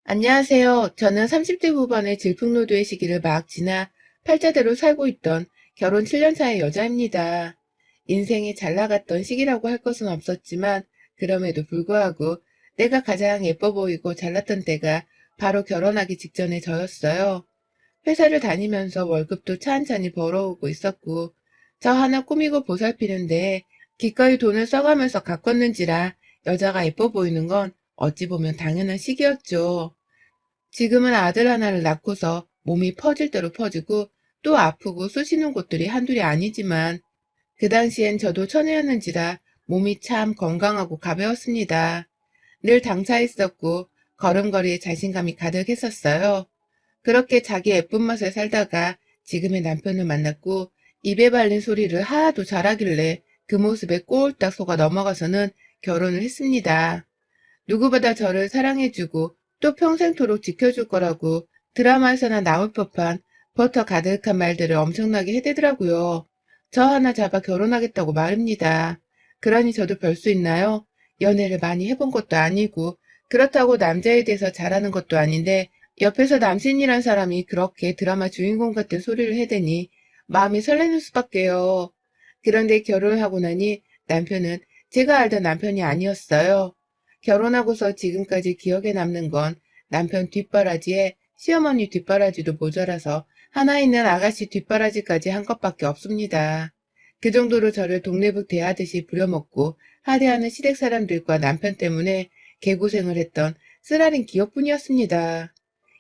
안녕하세요. 저는 30대 후반의 질풍노도의 시기를 막 지나 팔자대로 살고 있던 결혼 7년 차의 여자입니다. 인생이 잘 나갔던 시기라고 할 것은 없었지만 그럼에도 불구하고 내가 가장 예뻐 보이고 잘났던 때가 바로 결혼하기 직전의 저였어요. 회사를 다니면서 월급도 찬찬히 벌어오고 있었고 저 하나 꾸미고 보살피는데 기꺼이 돈을 써가면서 가꿨는지라 여자가 예뻐 보이는 건 어찌 보면 당연한 시기였죠. 지금은 아들 하나를 낳고서 몸이 퍼질 대로 퍼지고 또 아프고 쑤시는 곳들이 한둘이 아니지만 그 당시엔 저도 처녀였는지라 몸이 참 건강하고 가벼웠습니다. 늘 당차 있었고 걸음걸이에 자신감이 가득했었어요. 그렇게 자기 예쁜 맛에 살다가 지금의 남편을 만났고 입에 발린 소리를 하도 잘하길래 그 모습에 꼴딱 속아 넘어가서는 결혼을 했습니다. 누구보다 저를 사랑해주고 또 평생토록 지켜줄 거라고 드라마에서나 나올 법한 버터 가득한 말들을 엄청나게 해대더라고요. 저 하나 잡아 결혼하겠다고 말입니다. 그러니 저도 별 수 있나요? 연애를 많이 해본 것도 아니고 그렇다고 남자에 대해서 잘하는 것도 아닌데 옆에서 남친이란 사람이 그렇게 드라마 주인공 같은 소리를 해대니 마음이 설레는 수밖에요. 그런데 결혼을 하고 나니 남편은 제가 알던 남편이 아니었어요. 결혼하고서 지금까지 기억에 남는 건 남편 뒷바라지에 시어머니 뒷바라지도 모자라서 하나 있는 아가씨 뒷바라지까지 한 것밖에 없습니다. 그 정도로 저를 독레북 대하듯이 부려먹고 하대하는 시댁 사람들과 남편 때문에 개고생을 했던 쓰라린 기억뿐이었습니다.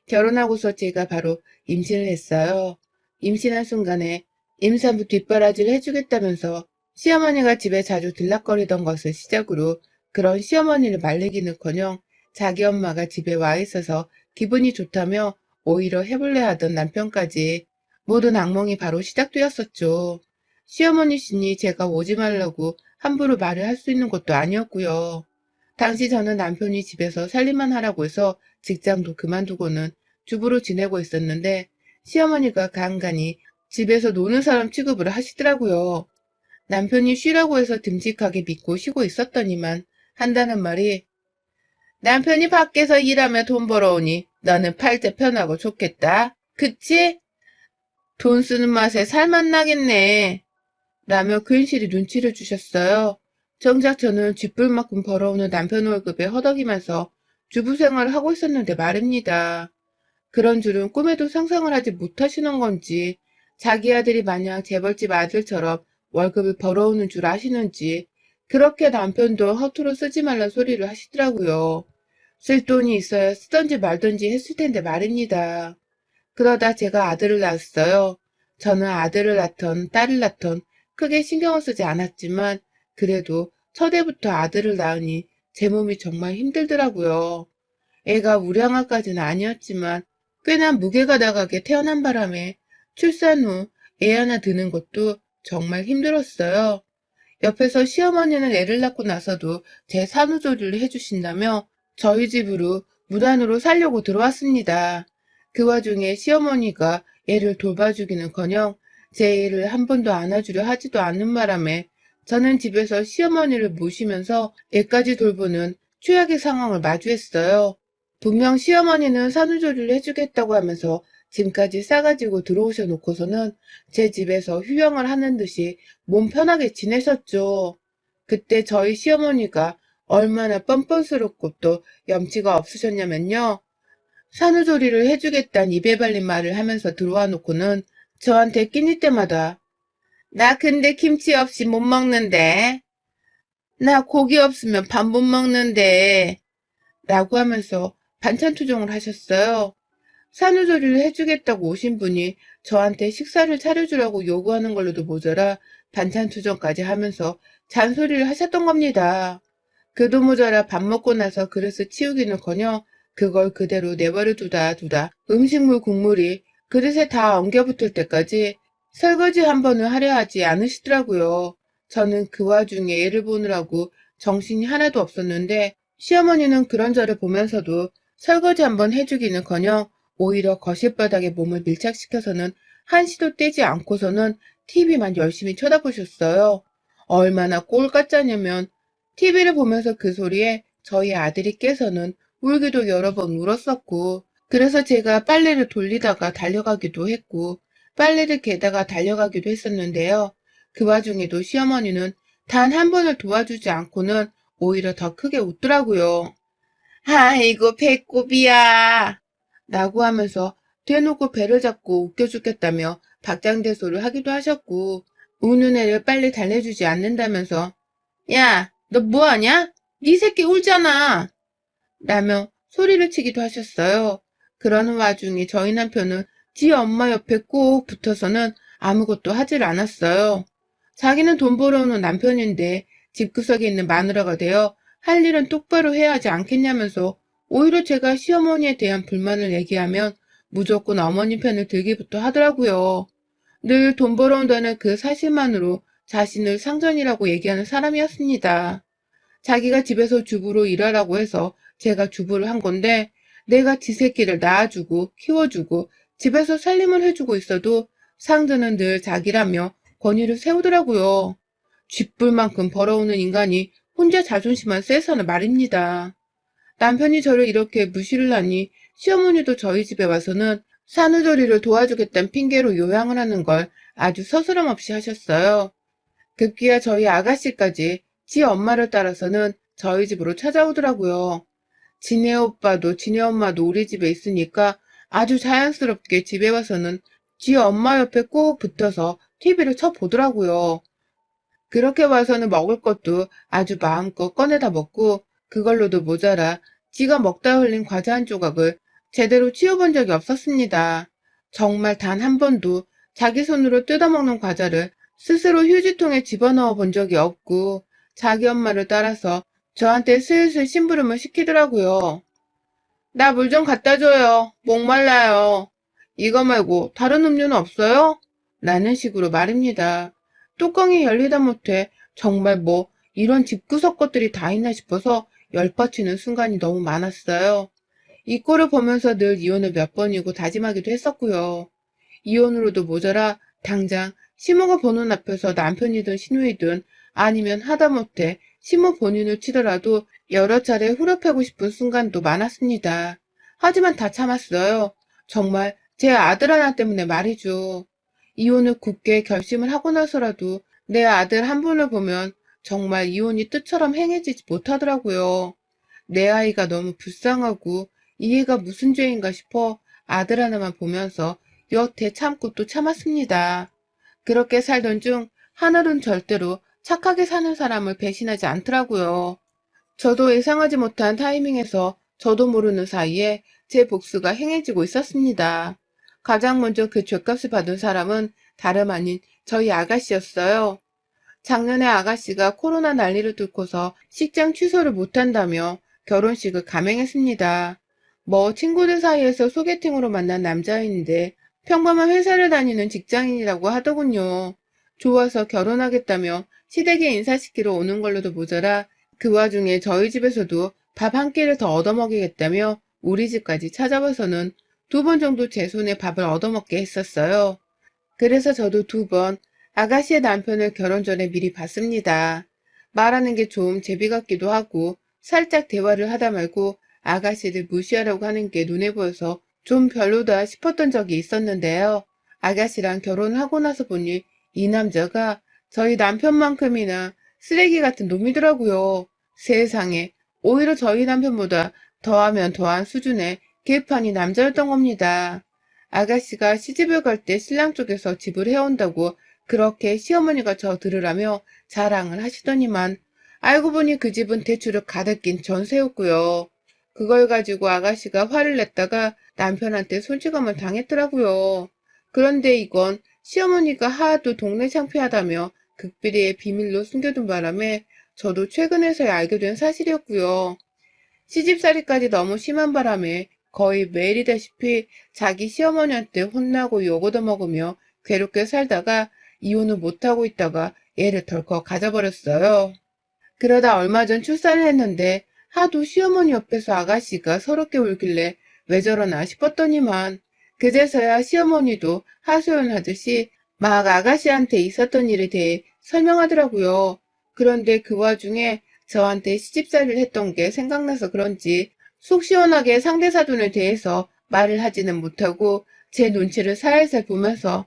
결혼하고서 제가 바로 임신을 했어요. 임신한 순간에 임산부 뒷바라지를 해주겠다면서 시어머니가 집에 자주 들락거리던 것을 시작으로 그런 시어머니를 말리기는커녕 자기 엄마가 집에 와 있어서 기분이 좋다며 오히려 해볼래 하던 남편까지 모든 악몽이 바로 시작되었었죠. 시어머니시니 제가 오지 말라고 함부로 말을 할 수 있는 것도 아니었고요. 당시 저는 남편이 집에서 살림만 하라고 해서 직장도 그만두고는 주부로 지내고 있었는데 시어머니가 간간히 집에서 노는 사람 취급을 하시더라고요. 남편이 쉬라고 해서 듬직하게 믿고 쉬고 있었더니만 한다는 말이 남편이 밖에서 일하며 돈 벌어오니 너는 팔자 편하고 좋겠다. 그치? 돈 쓰는 맛에 살만 나겠네. 라며 괜시리 눈치를 주셨어요. 정작 저는 쥐뿔만큼 벌어오는 남편 월급에 허덕이면서 주부 생활을 하고 있었는데 말입니다. 그런 줄은 꿈에도 상상을 하지 못하시는 건지 자기 아들이 마냥 재벌집 아들처럼 월급을 벌어오는 줄 아시는지 그렇게 남편도 허투루 쓰지 말란 소리를 하시더라고요. 쓸 돈이 있어야 쓰던지 말던지 했을 텐데 말입니다. 그러다 제가 아들을 낳았어요. 저는 아들을 낳던 딸을 낳던 크게 신경을 쓰지 않았지만 그래도 첫해부터 아들을 낳으니 제 몸이 정말 힘들더라고요. 애가 우량아까지는 아니었지만 꽤나 무게가 나가게 태어난 바람에 출산 후 애 하나 드는 것도 정말 힘들었어요. 옆에서 시어머니는 애를 낳고 나서도 제 산후조리를 해주신다며 저희 집으로 무단으로 살려고 들어왔습니다. 그 와중에 시어머니가 애를 돌봐주기는커녕 제 애를 한 번도 안아주려 하지도 않는 바람에 저는 집에서 시어머니를 모시면서 애까지 돌보는 최악의 상황을 마주했어요. 분명 시어머니는 산후조리를 해주겠다고 하면서 짐까지 싸가지고 들어오셔 놓고서는 제 집에서 휴양을 하는 듯이 몸 편하게 지내셨죠. 그때 저희 시어머니가 얼마나 뻔뻔스럽고 또 염치가 없으셨냐면요. 산후조리를 해주겠다는 입에 발린 말을 하면서 들어와 놓고는 저한테 끼니 때마다 나 근데 김치 없이 못 먹는데. 나 고기 없으면 밥 못 먹는데. 라고 하면서 반찬 투정을 하셨어요. 산후조리를 해주겠다고 오신 분이 저한테 식사를 차려주라고 요구하는 걸로도 모자라 반찬 투정까지 하면서 잔소리를 하셨던 겁니다. 그도 모자라 밥 먹고 나서 그릇을 치우기는커녕 그걸 그대로 내버려 두다 음식물 국물이 그릇에 다 엉겨붙을 때까지 설거지 한 번을 하려 하지 않으시더라고요. 저는 그 와중에 애를 보느라고 정신이 하나도 없었는데 시어머니는 그런 저를 보면서도 설거지 한번 해주기는커녕 오히려 거실바닥에 몸을 밀착시켜서는 한시도 떼지 않고서는 TV만 열심히 쳐다보셨어요. 얼마나 꼴 같자냐면 TV를 보면서 그 소리에 저희 아들이 깨서는 울기도 여러 번 울었었고, 그래서 제가 빨래를 돌리다가 달려가기도 했고, 빨래를 개다가 달려가기도 했었는데요. 그 와중에도 시어머니는 단 한 번을 도와주지 않고는 오히려 더 크게 웃더라고요. 아이고, 배꼽이야. 라고 하면서 대놓고 배를 잡고 웃겨 죽겠다며 박장대소를 하기도 하셨고, 우는 애를 빨리 달래주지 않는다면서, 야, 너 뭐하냐? 네 새끼 울잖아. 라며 소리를 치기도 하셨어요. 그러는 와중에 저희 남편은 지 엄마 옆에 꼭 붙어서는 아무것도 하질 않았어요. 자기는 돈 벌어오는 남편인데 집구석에 있는 마누라가 되어 할 일은 똑바로 해야 하지 않겠냐면서 오히려 제가 시어머니에 대한 불만을 얘기하면 무조건 어머니 편을 들기부터 하더라고요. 늘 돈 벌어온다는 그 사실만으로 자신을 상전이라고 얘기하는 사람이었습니다. 자기가 집에서 주부로 일하라고 해서 제가 주부를 한 건데 내가 지 새끼를 낳아주고 키워주고 집에서 살림을 해주고 있어도 상드는 늘 자기라며 권위를 세우더라고요. 쥐뿔만큼 벌어오는 인간이 혼자 자존심만 세서는 말입니다. 남편이 저를 이렇게 무시를 하니 시어머니도 저희 집에 와서는 산후조리를 도와주겠다는 핑계로 요양을 하는 걸 아주 서스럼 없이 하셨어요. 급기야 저희 아가씨까지 지 엄마를 따라서는 저희 집으로 찾아오더라고요. 지네 오빠도 지네 엄마도 우리 집에 있으니까 아주 자연스럽게 집에 와서는 지 엄마 옆에 꼭 붙어서 TV를 쳐보더라고요. 그렇게 와서는 먹을 것도 아주 마음껏 꺼내다 먹고 그걸로도 모자라 지가 먹다 흘린 과자 한 조각을 제대로 치워본 적이 없었습니다. 정말 단 한 번도 자기 손으로 뜯어먹는 과자를 스스로 휴지통에 집어넣어 본 적이 없고 자기 엄마를 따라서 저한테 슬슬 심부름을 시키더라고요. 나 물 좀 갖다 줘요. 목말라요. 이거 말고 다른 음료는 없어요? 라는 식으로 말입니다. 뚜껑이 열리다 못해 정말 뭐 이런 집구석 것들이 다 있나 싶어서 열받치는 순간이 너무 많았어요. 이 꼴을 보면서 늘 이혼을 몇 번이고 다짐하기도 했었고요. 이혼으로도 모자라 당장 시모가 보는 앞에서 남편이든 시누이든 아니면 하다못해 시모 본인을 치더라도 여러 차례 후려패고 싶은 순간도 많았습니다. 하지만 다 참았어요. 정말 제 아들 하나 때문에 말이죠. 이혼을 굳게 결심을 하고 나서라도 내 아들 한 분을 보면 정말 이혼이 뜻처럼 행해지지 못하더라고요. 내 아이가 너무 불쌍하고 이해가 무슨 죄인가 싶어 아들 하나만 보면서 여태 참고 또 참았습니다. 그렇게 살던 중 하늘은 절대로 착하게 사는 사람을 배신하지 않더라고요. 저도 예상하지 못한 타이밍에서 저도 모르는 사이에 제 복수가 행해지고 있었습니다. 가장 먼저 그 죗값을 받은 사람은 다름 아닌 저희 아가씨였어요. 작년에 아가씨가 코로나 난리를 뚫고서 식장 취소를 못한다며 결혼식을 감행했습니다. 뭐 친구들 사이에서 소개팅으로 만난 남자인데 평범한 회사를 다니는 직장인이라고 하더군요. 좋아서 결혼하겠다며 시댁에 인사시키러 오는 걸로도 모자라 그 와중에 저희 집에서도 밥 한 끼를 더 얻어먹이겠다며 우리 집까지 찾아와서는 2번 정도 제 손에 밥을 얻어먹게 했었어요. 그래서 저도 2번 아가씨의 남편을 결혼 전에 미리 봤습니다. 말하는 게 좀 제비 같기도 하고 살짝 대화를 하다 말고 아가씨를 무시하려고 하는 게 눈에 보여서 좀 별로다 싶었던 적이 있었는데요. 아가씨랑 결혼하고 나서 보니 이 남자가 저희 남편만큼이나 쓰레기 같은 놈이더라고요. 세상에, 오히려 저희 남편보다 더하면 더한 수준의 개판이 남자였던 겁니다. 아가씨가 시집을 갈 때 신랑 쪽에서 집을 해온다고 그렇게 시어머니가 저 들으라며 자랑을 하시더니만 알고 보니 그 집은 대출을 가득 낀 전세였고요. 그걸 가지고 아가씨가 화를 냈다가 남편한테 손찌검을 당했더라고요. 그런데 이건 시어머니가 하도 동네 창피하다며 극비리에 비밀로 숨겨둔 바람에 저도 최근에서야 알게 된 사실이었고요. 시집살이까지 너무 심한 바람에 거의 매일이다시피 자기 시어머니한테 혼나고 욕 얻어먹으며 괴롭게 살다가 이혼을 못하고 있다가 애를 덜컥 가져버렸어요. 그러다 얼마 전 출산을 했는데 하도 시어머니 옆에서 아가씨가 서럽게 울길래 왜 저러나 싶었더니만 그제서야 시어머니도 하소연하듯이 막 아가씨한테 있었던 일에 대해 설명하더라고요. 그런데 그 와중에 저한테 시집살이를 했던 게 생각나서 그런지 속 시원하게 상대 사돈에 대해서 말을 하지는 못하고 제 눈치를 살살 보면서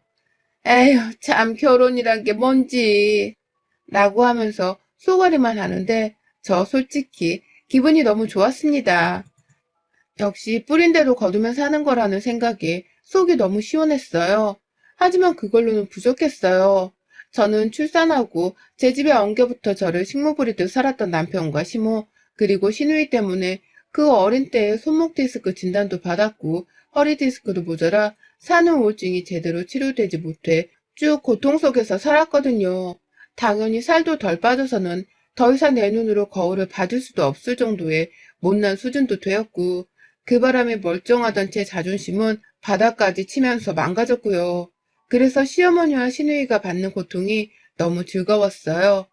에휴 참 결혼이란 게 뭔지 라고 하면서 쏘가리만 하는데 저 솔직히 기분이 너무 좋았습니다. 역시 뿌린 대로 거두면 사는 거라는 생각에 속이 너무 시원했어요. 하지만 그걸로는 부족했어요. 저는 출산하고 제 집에 엉겨붙어 저를 식모 부리듯 살았던 남편과 시모, 그리고 시누이 때문에 그 어린 때에 손목 디스크 진단도 받았고 허리 디스크도 모자라 산후 우울증이 제대로 치료되지 못해 쭉 고통 속에서 살았거든요. 당연히 살도 덜 빠져서는 더 이상 내 눈으로 거울을 봐줄 수도 없을 정도의 못난 수준도 되었고 그 바람에 멀쩡하던 제 자존심은 바닥까지 치면서 망가졌고요. 그래서 시어머니와 시누이가 받는 고통이 너무 즐거웠어요.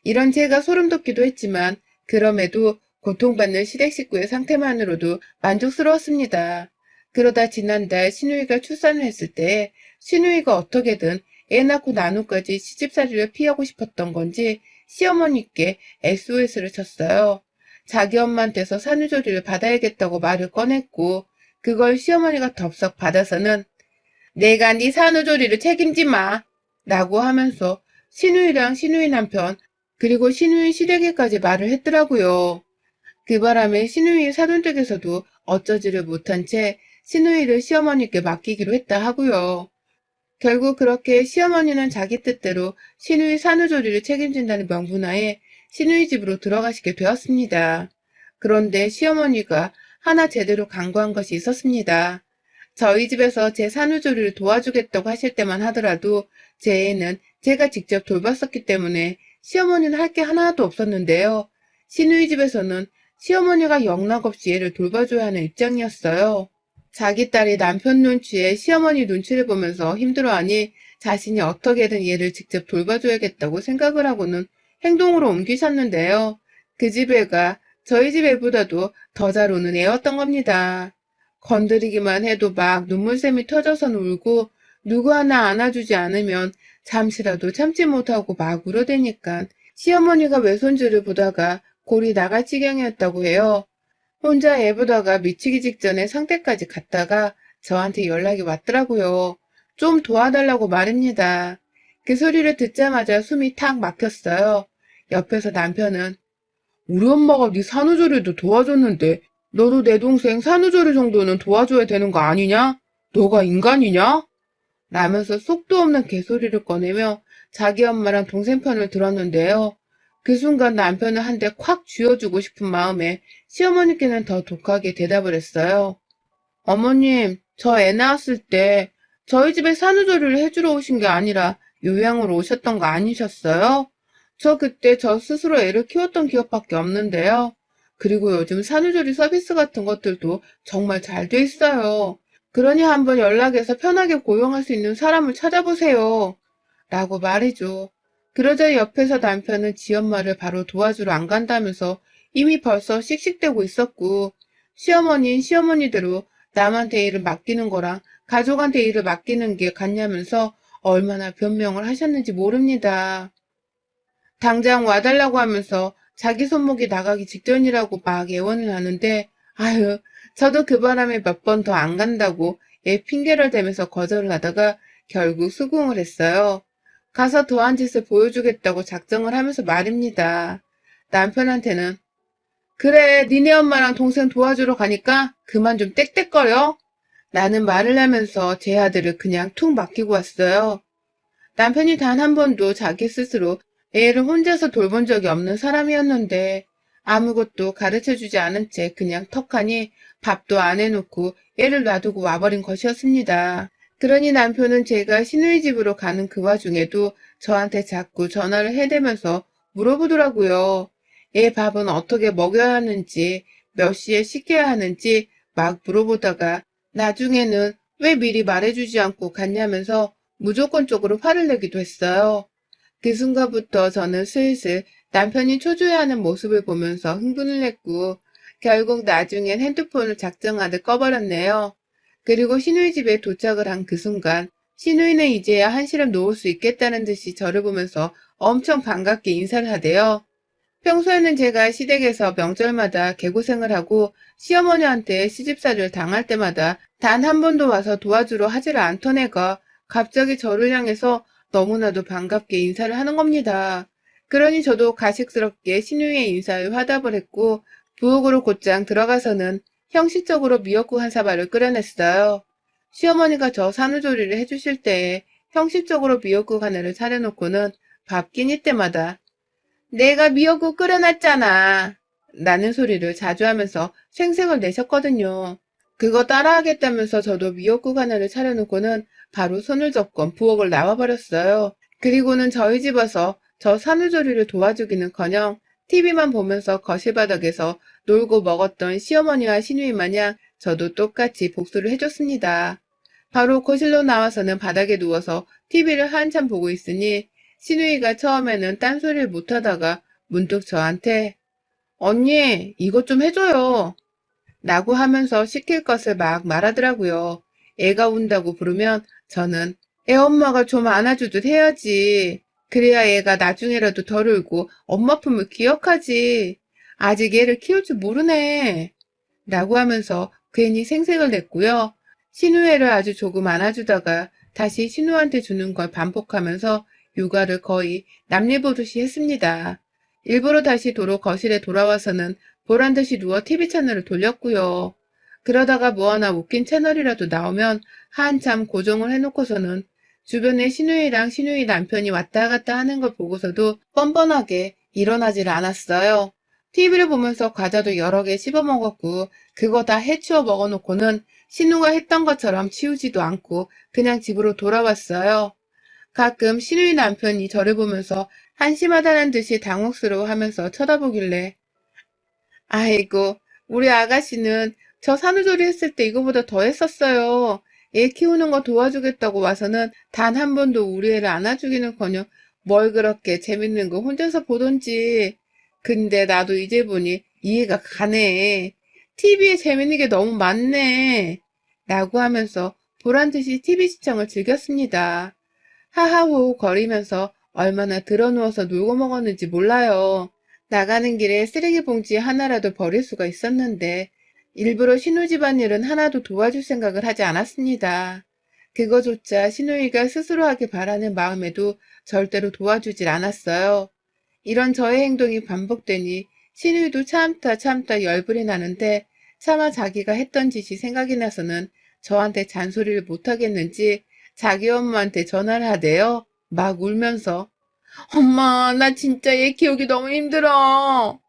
이런 제가 소름 돋기도 했지만 그럼에도 고통받는 시댁 식구의 상태만으로도 만족스러웠습니다. 그러다 지난달 시누이가 출산을 했을 때 시누이가 어떻게든 애 낳고 난 후까지 시집살이를 피하고 싶었던 건지 시어머니께 SOS를 쳤어요. 자기 엄마한테서 산후조리를 받아야겠다고 말을 꺼냈고 그걸 시어머니가 덥석 받아서는 내가 네 산후조리를 책임지 마 라고 하면서 시누이랑 시누이 남편 그리고 시누이 시댁에까지 말을 했더라고요. 그 바람에 시누이 사돈댁에서도 어쩌지를 못한 채 시누이를 시어머니께 맡기기로 했다 하고요. 결국 그렇게 시어머니는 자기 뜻대로 시누이 산후조리를 책임진다는 명분하에 시누이 집으로 들어가시게 되었습니다. 그런데 시어머니가 하나 제대로 간과한 것이 있었습니다. 저희 집에서 제 산후조리를 도와주겠다고 하실 때만 하더라도 제 애는 제가 직접 돌봤었기 때문에 시어머니는 할 게 하나도 없었는데요. 시누이 집에서는 시어머니가 영락없이 애를 돌봐줘야 하는 입장이었어요. 자기 딸이 남편 눈치에 시어머니 눈치를 보면서 힘들어하니 자신이 어떻게든 얘를 직접 돌봐줘야겠다고 생각을 하고는 행동으로 옮기셨는데요. 그 집 애가 저희 집 애보다도 더 잘 우는 애였던 겁니다. 건드리기만 해도 막 눈물샘이 터져선 울고 누구 하나 안아주지 않으면 잠시라도 참지 못하고 막 울어대니까 시어머니가 외손주를 보다가 골이 나갈 지경이었다고 해요. 혼자 애 보다가 미치기 직전에 상태까지 갔다가 저한테 연락이 왔더라고요. 좀 도와달라고 말입니다. 그 소리를 듣자마자 숨이 탁 막혔어요. 옆에서 남편은 우리 엄마가 네 산후조리도 도와줬는데 너도 내 동생 산후조리 정도는 도와줘야 되는 거 아니냐? 너가 인간이냐? 라면서 속도 없는 개소리를 꺼내며 자기 엄마랑 동생 편을 들었는데요. 그 순간 남편을 한 대 콱 쥐어주고 싶은 마음에 시어머니께는 더 독하게 대답을 했어요. 어머님, 저 애 낳았을 때 저희 집에 산후조리를 해주러 오신 게 아니라 요양으로 오셨던 거 아니셨어요? 저 그때 저 스스로 애를 키웠던 기억밖에 없는데요. 그리고 요즘 산후조리 서비스 같은 것들도 정말 잘 돼 있어요. 그러니 한번 연락해서 편하게 고용할 수 있는 사람을 찾아보세요. 라고 말이죠. 그러자 옆에서 남편은 지 엄마를 바로 도와주러 안 간다면서 이미 벌써 씩씩대고 있었고 시어머니는 시어머니대로 남한테 일을 맡기는 거랑 가족한테 일을 맡기는 게 같냐면서 얼마나 변명을 하셨는지 모릅니다. 당장 와달라고 하면서 자기 손목이 나가기 직전이라고 막 애원을 하는데 아유 저도 그 바람에 몇 번 더 안 간다고 애 핑계를 대면서 거절을 하다가 결국 수긍을 했어요. 가서 더한 짓을 보여주겠다고 작정을 하면서 말입니다. 남편한테는 그래 니네 엄마랑 동생 도와주러 가니까 그만 좀 떽떽거려 라는 말을 하면서 제 아들을 그냥 툭 맡기고 왔어요. 남편이 단 한 번도 자기 스스로 애를 혼자서 돌본 적이 없는 사람이었는데 아무것도 가르쳐주지 않은 채 그냥 턱하니 밥도 안 해놓고 애를 놔두고 와버린 것이었습니다. 그러니 남편은 제가 시누이 집으로 가는 그 와중에도 저한테 자꾸 전화를 해대면서 물어보더라고요. 애 밥은 어떻게 먹여야 하는지, 몇 시에 씻겨야 하는지 막 물어보다가 나중에는 왜 미리 말해주지 않고 갔냐면서 무조건적으로 화를 내기도 했어요. 그 순간부터 저는 슬슬 남편이 초조해하는 모습을 보면서 흥분을 했고 결국 나중엔 핸드폰을 작정하듯 꺼버렸네요. 그리고 시누이 집에 도착을 한 그 순간 시누이는 이제야 한시름 놓을 수 있겠다는 듯이 저를 보면서 엄청 반갑게 인사를 하대요. 평소에는 제가 시댁에서 명절마다 개고생을 하고 시어머니한테 시집살이를 당할 때마다 단 한 번도 와서 도와주러 하지를 않던 애가 갑자기 저를 향해서 너무나도 반갑게 인사를 하는 겁니다. 그러니 저도 가식스럽게 신우이의 인사에 화답을 했고 부엌으로 곧장 들어가서는 형식적으로 미역국 한 사발을 끓여냈어요. 시어머니가 저 산후조리를 해주실 때에 형식적으로 미역국 하나를 차려놓고는 밥 끼니 때마다 내가 미역국 끓여놨잖아 라는 소리를 자주 하면서 생색을 내셨거든요. 그거 따라하겠다면서 저도 미역국 하나를 차려놓고는 바로 손을 접고 부엌을 나와버렸어요. 그리고는 저희 집 와서 저 산후조리를 도와주기는커녕 TV만 보면서 거실 바닥에서 놀고 먹었던 시어머니와 시누이 마냥 저도 똑같이 복수를 해줬습니다. 바로 거실로 나와서는 바닥에 누워서 TV를 한참 보고 있으니 시누이가 처음에는 딴소리를 못하다가 문득 저한테 언니 이것 좀 해줘요 라고 하면서 시킬 것을 막 말하더라고요. 애가 운다고 부르면 저는 애 엄마가 좀 안아주듯 해야지. 그래야 애가 나중에라도 덜 울고 엄마 품을 기억하지. 아직 애를 키울 줄 모르네. 라고 하면서 괜히 생색을 냈고요. 신우애를 아주 조금 안아주다가 다시 신우한테 주는 걸 반복하면서 육아를 거의 남일보듯이 했습니다. 일부러 다시 도로 거실에 돌아와서는 보란듯이 누워 TV 채널을 돌렸고요. 그러다가 뭐 하나 웃긴 채널이라도 나오면 한참 고정을 해놓고서는 주변에 신우이랑 신우이 남편이 왔다 갔다 하는 걸 보고서도 뻔뻔하게 일어나질 않았어요. TV를 보면서 과자도 여러 개 씹어 먹었고 그거 다 해치워 먹어놓고는 신우가 했던 것처럼 치우지도 않고 그냥 집으로 돌아왔어요. 가끔 신우이 남편이 저를 보면서 한심하다는 듯이 당혹스러워하면서 쳐다보길래 아이고 우리 아가씨는 저 산후조리 했을 때 이거보다 더 했었어요. 애 키우는 거 도와주겠다고 와서는 단 한 번도 우리 애를 안아주기는커녕 뭘 그렇게 재밌는 거 혼자서 보던지. 근데 나도 이제 보니 이해가 가네. TV에 재밌는 게 너무 많네. 라고 하면서 보란듯이 TV 시청을 즐겼습니다. 하하호호 거리면서 얼마나 드러누워서 놀고 먹었는지 몰라요. 나가는 길에 쓰레기 봉지 하나라도 버릴 수가 있었는데 일부러 신우 집안일은 하나도 도와줄 생각을 하지 않았습니다. 그거조차 신우이가 스스로 하길 바라는 마음에도 절대로 도와주질 않았어요. 이런 저의 행동이 반복되니 신우이도 참다 열불이 나는데 차마 자기가 했던 짓이 생각이 나서는 저한테 잔소리를 못하겠는지 자기 엄마한테 전화를 하대요. 막 울면서 엄마 나 진짜 얘 키우기 너무 힘들어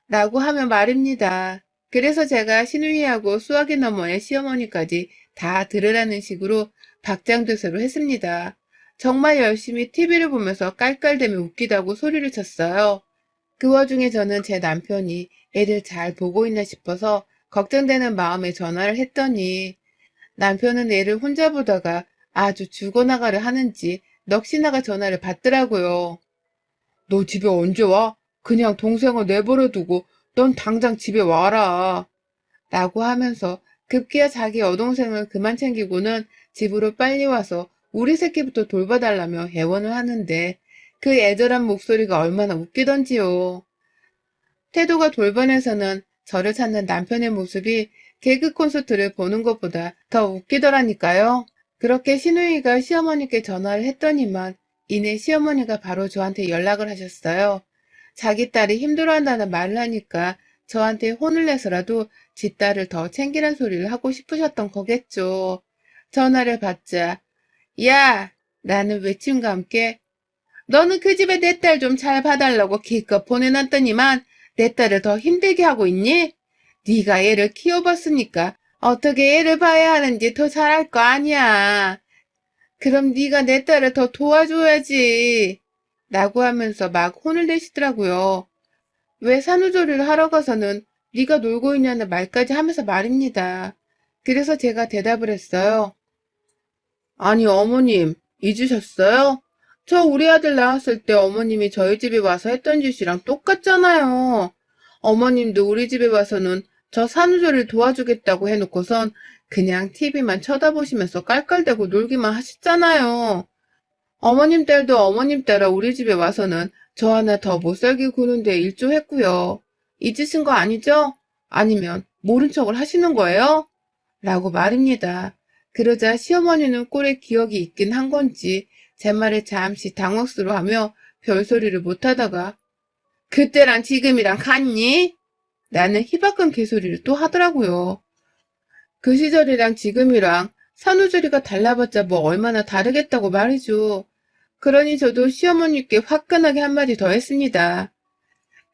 라고 하면 말입니다. 그래서 제가 신우이하고 수학의 너머의 시어머니까지 다 들으라는 식으로 박장대소를 했습니다. 정말 열심히 TV를 보면서 깔깔대며 웃기다고 소리를 쳤어요. 그 와중에 저는 제 남편이 애를 잘 보고 있나 싶어서 걱정되는 마음에 전화를 했더니 남편은 애를 혼자 보다가 아주 죽어나가려 하는지 넋이나가 전화를 받더라고요. 너 집에 언제 와? 그냥 동생을 내버려 두고 넌 당장 집에 와라. 라고 하면서 급기야 자기 여동생을 그만 챙기고는 집으로 빨리 와서 우리 새끼부터 돌봐달라며 애원을 하는데 그 애절한 목소리가 얼마나 웃기던지요. 태도가 돌변해서는 저를 찾는 남편의 모습이 개그 콘서트를 보는 것보다 더 웃기더라니까요. 그렇게 신우이가 시어머니께 전화를 했더니만 이내 시어머니가 바로 저한테 연락을 하셨어요. 자기 딸이 힘들어한다는 말을 하니까 저한테 혼을 내서라도 지 딸을 더 챙기란 소리를 하고 싶으셨던 거겠죠. 전화를 받자 야! 라는 외침과 함께 너는 그 집에 내 딸 좀 잘 봐달라고 기껏 보내놨더니만 내 딸을 더 힘들게 하고 있니? 네가 애를 키워봤으니까 어떻게 애를 봐야 하는지 더 잘 알 거 아니야. 그럼 네가 내 딸을 더 도와줘야지. 라고 하면서 막 혼을 내시더라고요. 왜 산후조리를 하러 가서는 네가 놀고 있냐는 말까지 하면서 말입니다. 그래서 제가 대답을 했어요. 아니 어머님 잊으셨어요? 저 우리 아들 낳았을 때 어머님이 저희 집에 와서 했던 짓이랑 똑같잖아요. 어머님도 우리 집에 와서는 저 산후조리를 도와주겠다고 해놓고선 그냥 TV만 쳐다보시면서 깔깔대고 놀기만 하셨잖아요. 어머님 딸도 어머님 따라 우리 집에 와서는 저 하나 더 못 살게 구는데 일조했고요. 잊으신 거 아니죠? 아니면 모른 척을 하시는 거예요? 라고 말입니다. 그러자 시어머니는 꼴에 기억이 있긴 한 건지 제 말에 잠시 당혹스러워하며 별소리를 못하다가 그때랑 지금이랑 같니? 나는 희박한 개소리를 또 하더라고요. 그 시절이랑 지금이랑 산후조리가 달라봤자 뭐 얼마나 다르겠다고 말이죠. 그러니 저도 시어머니께 화끈하게 한마디 더 했습니다.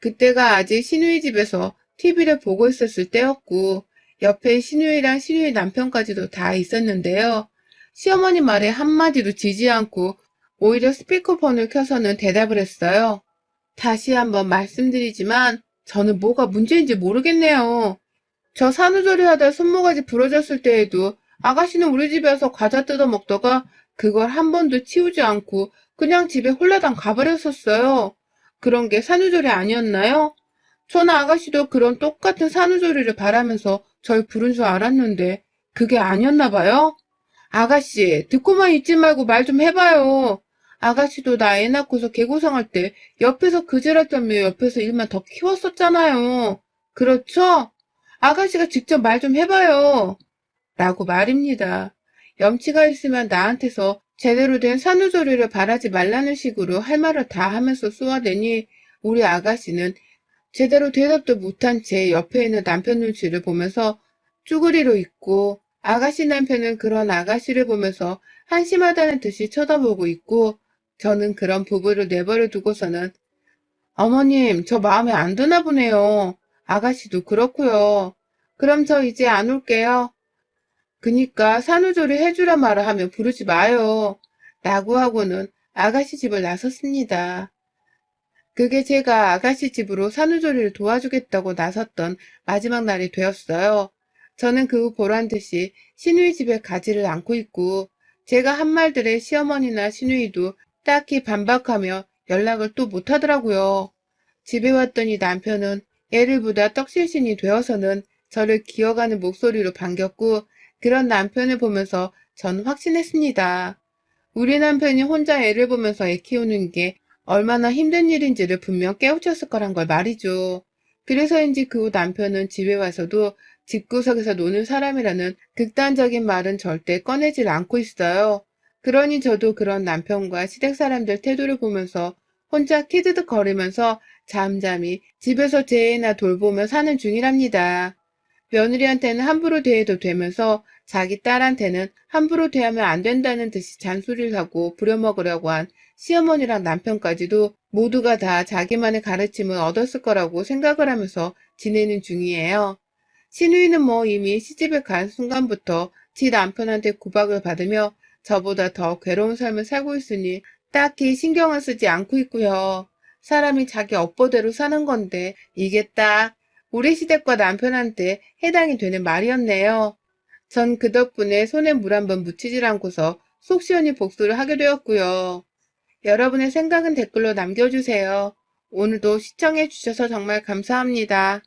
그때가 아직 시누이 집에서 TV를 보고 있었을 때였고 옆에 시누이랑 시누이 남편까지도 다 있었는데요. 시어머니 말에 한마디도 지지 않고 오히려 스피커폰을 켜서는 대답을 했어요. 다시 한번 말씀드리지만 저는 뭐가 문제인지 모르겠네요. 저 산후조리 하다 손모가지 부러졌을 때에도 아가씨는 우리 집에 와서 과자 뜯어 먹다가 그걸 한 번도 치우지 않고 그냥 집에 홀라당 가버렸었어요. 그런 게 산후조리 아니었나요? 저는 아가씨도 그런 똑같은 산후조리를 바라면서 절 부른 줄 알았는데 그게 아니었나 봐요? 아가씨, 듣고만 있지 말고 말 좀 해봐요. 아가씨도 나 애 낳고서 개고생할 때 옆에서 그지랄 떨며 옆에서 일만 더 키웠었잖아요. 그렇죠? 아가씨가 직접 말 좀 해봐요. 라고 말입니다. 염치가 있으면 나한테서 제대로 된 산후조리를 바라지 말라는 식으로 할 말을 다 하면서 쏘아대니 우리 아가씨는 제대로 대답도 못한 채 옆에 있는 남편 눈치를 보면서 쭈그리로 있고 아가씨 남편은 그런 아가씨를 보면서 한심하다는 듯이 쳐다보고 있고 저는 그런 부부를 내버려 두고서는 어머님 저 마음에 안 드나 보네요. 아가씨도 그렇고요. 그럼 저 이제 안 올게요. 그니까 산후조리 해주라 말을 하면 부르지 마요. 라고 하고는 아가씨 집을 나섰습니다. 그게 제가 아가씨 집으로 산후조리를 도와주겠다고 나섰던 마지막 날이 되었어요. 저는 그 후 보란듯이 시누이 집에 가지를 않고 있고 제가 한 말들에 시어머니나 시누이도 딱히 반박하며 연락을 또 못하더라고요. 집에 왔더니 남편은 애를 보다 떡실신이 되어서는 저를 기어가는 목소리로 반겼고 그런 남편을 보면서 전 확신했습니다. 우리 남편이 혼자 애를 보면서 애 키우는 게 얼마나 힘든 일인지를 분명 깨우쳤을 거란 걸 말이죠. 그래서인지 그 후 남편은 집에 와서도 집구석에서 노는 사람이라는 극단적인 말은 절대 꺼내질 않고 있어요. 그러니 저도 그런 남편과 시댁 사람들 태도를 보면서 혼자 키드득 거리면서 잠잠히 집에서 제 애나 돌보며 사는 중이랍니다. 며느리한테는 함부로 대해도 되면서 자기 딸한테는 함부로 대하면 안 된다는 듯이 잔소리를 하고 부려먹으려고 한 시어머니랑 남편까지도 모두가 다 자기만의 가르침을 얻었을 거라고 생각을 하면서 지내는 중이에요. 시누이는 뭐 이미 시집에 간 순간부터 지 남편한테 구박을 받으며 저보다 더 괴로운 삶을 살고 있으니 딱히 신경을 쓰지 않고 있고요. 사람이 자기 업보대로 사는 건데 이게 딱 우리 시댁과 남편한테 해당이 되는 말이었네요. 전 그 덕분에 손에 물 한 번 묻히질 않고서 속 시원히 복수를 하게 되었고요. 여러분의 생각은 댓글로 남겨주세요. 오늘도 시청해주셔서 정말 감사합니다.